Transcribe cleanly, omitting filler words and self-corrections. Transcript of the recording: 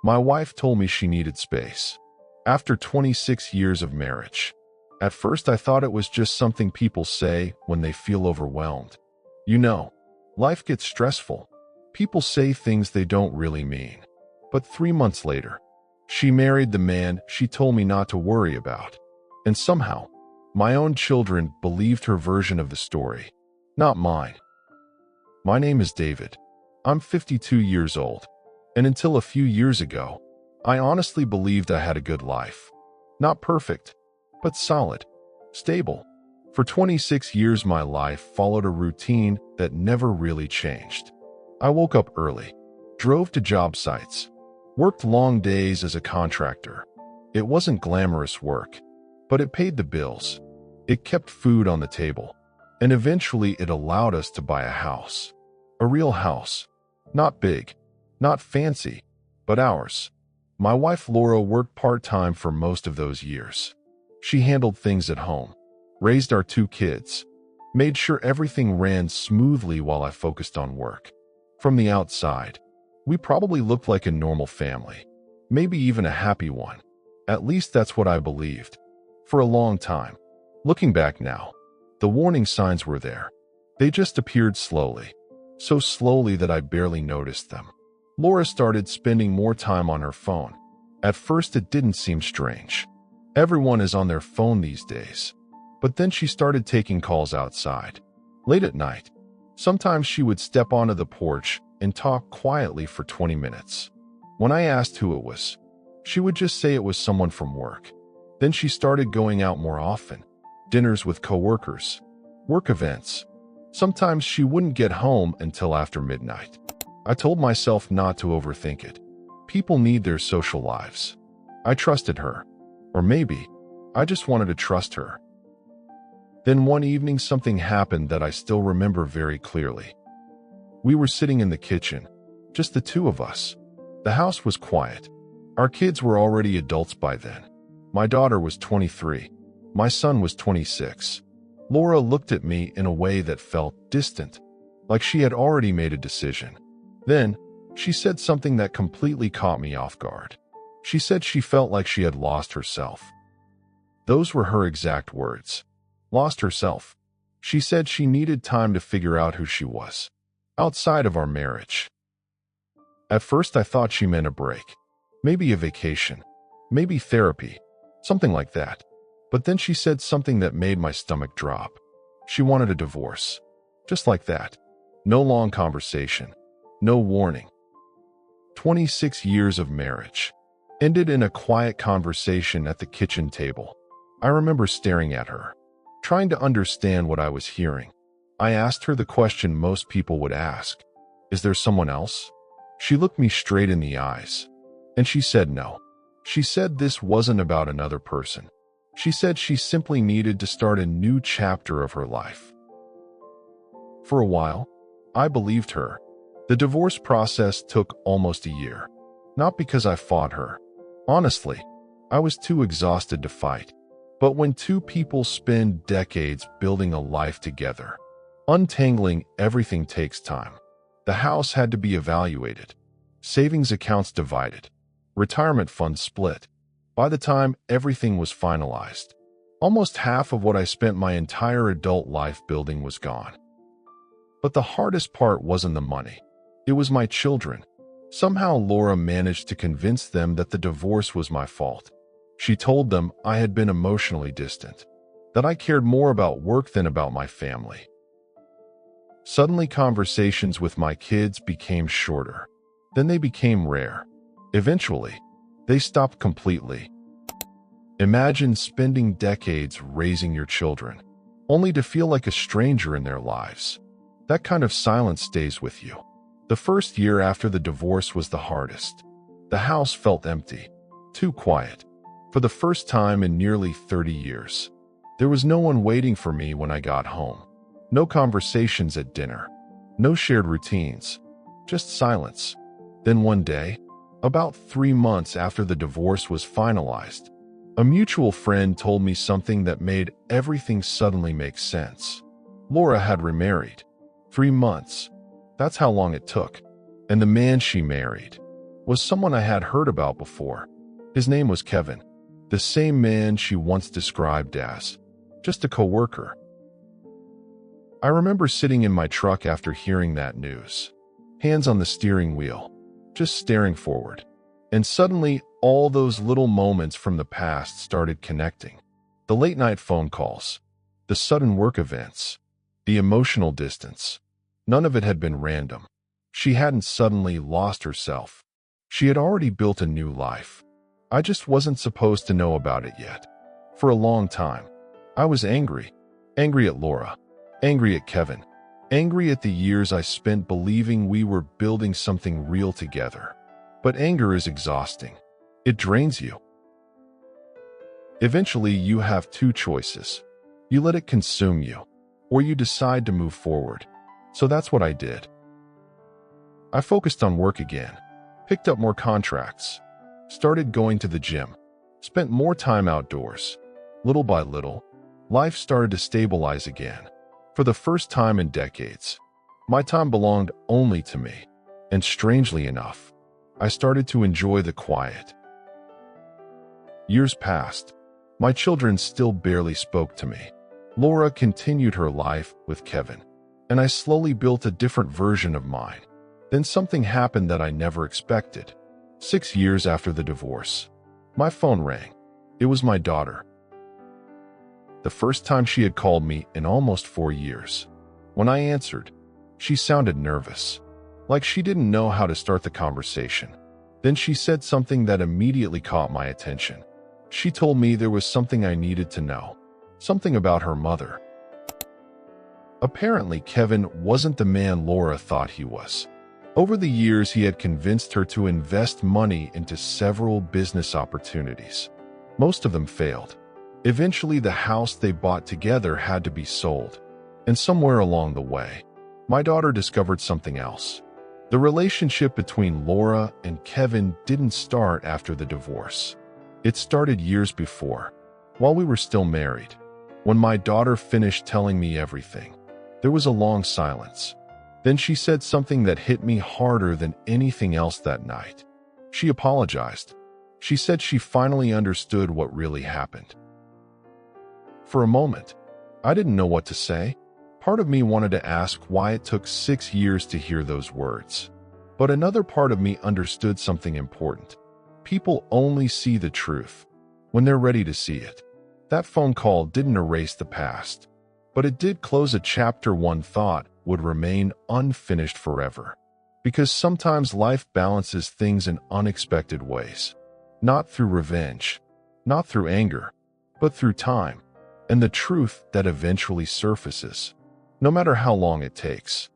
My wife told me she needed space. After 26 years of marriage. At first I thought it was just something people say when they feel overwhelmed. You know, life gets stressful. People say things they don't really mean. But 3 months later, she married the man she told me not to worry about. And somehow, my own children believed her version of the story, not mine. My name is David. I'm 52 years old. And until a few years ago, I honestly believed I had a good life. Not perfect, but solid, stable. For 26 years, my life followed a routine that never really changed. I woke up early, drove to job sites, worked long days as a contractor. It wasn't glamorous work, but it paid the bills. It kept food on the table, and eventually it allowed us to buy a house. A real house. Not big, not fancy, but ours. My wife Laura worked part-time for most of those years. She handled things at home, raised our 2 kids, made sure everything ran smoothly while I focused on work. From the outside, we probably looked like a normal family, maybe even a happy one. At least that's what I believed. For a long time. Looking back now, the warning signs were there. They just appeared slowly, so slowly that I barely noticed them. Laura started spending more time on her phone. At first it didn't seem strange. Everyone is on their phone these days. But then she started taking calls outside, late at night. Sometimes she would step onto the porch and talk quietly for 20 minutes. When I asked who it was, she would just say it was someone from work. Then she started going out more often, dinners with coworkers, work events. Sometimes she wouldn't get home until after midnight. I told myself not to overthink it. People need their social lives. I trusted her. Or maybe I just wanted to trust her. Then one evening something happened that I still remember very clearly. We were sitting in the kitchen, just the 2 of us. The house was quiet. Our kids were already adults by then. My daughter was 23. My son was 26. Laura looked at me in a way that felt distant, like she had already made a decision. Then, she said something that completely caught me off guard. She said she felt like she had lost herself. Those were her exact words. Lost herself. She said she needed time to figure out who she was, outside of our marriage. At first I thought she meant a break. Maybe a vacation. Maybe therapy. Something like that. But then she said something that made my stomach drop. She wanted a divorce. Just like that. No long conversation. No warning. 26 years of marriage ended in a quiet conversation at the kitchen table. I remember staring at her, trying to understand what I was hearing. I asked her the question most people would ask. Is there someone else? She looked me straight in the eyes, and she said no. She said this wasn't about another person. She said she simply needed to start a new chapter of her life. For a while, I believed her. The divorce process took almost a year. Not because I fought her. Honestly, I was too exhausted to fight. But when 2 people spend decades building a life together, untangling everything takes time. The house had to be evaluated, savings accounts divided, retirement funds split. By the time everything was finalized, almost half of what I spent my entire adult life building was gone. But the hardest part wasn't the money. It was my children. Somehow Laura managed to convince them that the divorce was my fault. She told them I had been emotionally distant, that I cared more about work than about my family. Suddenly conversations with my kids became shorter. Then they became rare. Eventually, they stopped completely. Imagine spending decades raising your children, only to feel like a stranger in their lives. That kind of silence stays with you. The first year after the divorce was the hardest. The house felt empty, too quiet. For the first time in nearly 30 years, there was no one waiting for me when I got home. No conversations at dinner, no shared routines, just silence. Then one day, about 3 months after the divorce was finalized, a mutual friend told me something that made everything suddenly make sense. Laura had remarried. 3 months. That's how long it took. And the man she married was someone I had heard about before. His name was Kevin, the same man she once described as just a coworker. I remember sitting in my truck after hearing that news, hands on the steering wheel, just staring forward. And suddenly, all those little moments from the past started connecting. The late-night phone calls, the sudden work events, the emotional distance. None of it had been random. She hadn't suddenly lost herself. She had already built a new life. I just wasn't supposed to know about it yet. For a long time, I was angry. Angry at Laura. Angry at Kevin. Angry at the years I spent believing we were building something real together. But anger is exhausting. It drains you. Eventually, you have two choices. You let it consume you, or you decide to move forward. So that's what I did. I focused on work again, picked up more contracts, started going to the gym, spent more time outdoors. Little by little, life started to stabilize again. For the first time in decades, my time belonged only to me. And strangely enough, I started to enjoy the quiet. Years passed. My children still barely spoke to me. Laura continued her life with Kevin, and I slowly built a different version of mine. Then something happened that I never expected. 6 years after the divorce, my phone rang. It was my daughter. The first time she had called me in almost 4 years. When I answered, she sounded nervous, like she didn't know how to start the conversation. Then she said something that immediately caught my attention. She told me there was something I needed to know, something about her mother. Apparently, Kevin wasn't the man Laura thought he was. Over the years, he had convinced her to invest money into several business opportunities. Most of them failed. Eventually, the house they bought together had to be sold. And somewhere along the way, my daughter discovered something else. The relationship between Laura and Kevin didn't start after the divorce. It started years before, while we were still married. When my daughter finished telling me everything, there was a long silence. Then she said something that hit me harder than anything else that night. She apologized. She said she finally understood what really happened. For a moment, I didn't know what to say. Part of me wanted to ask why it took 6 years to hear those words. But another part of me understood something important. People only see the truth when they're ready to see it. That phone call didn't erase the past, but it did close a chapter one thought would remain unfinished forever. Because sometimes life balances things in unexpected ways. Not through revenge, not through anger, but through time, and the truth that eventually surfaces, no matter how long it takes.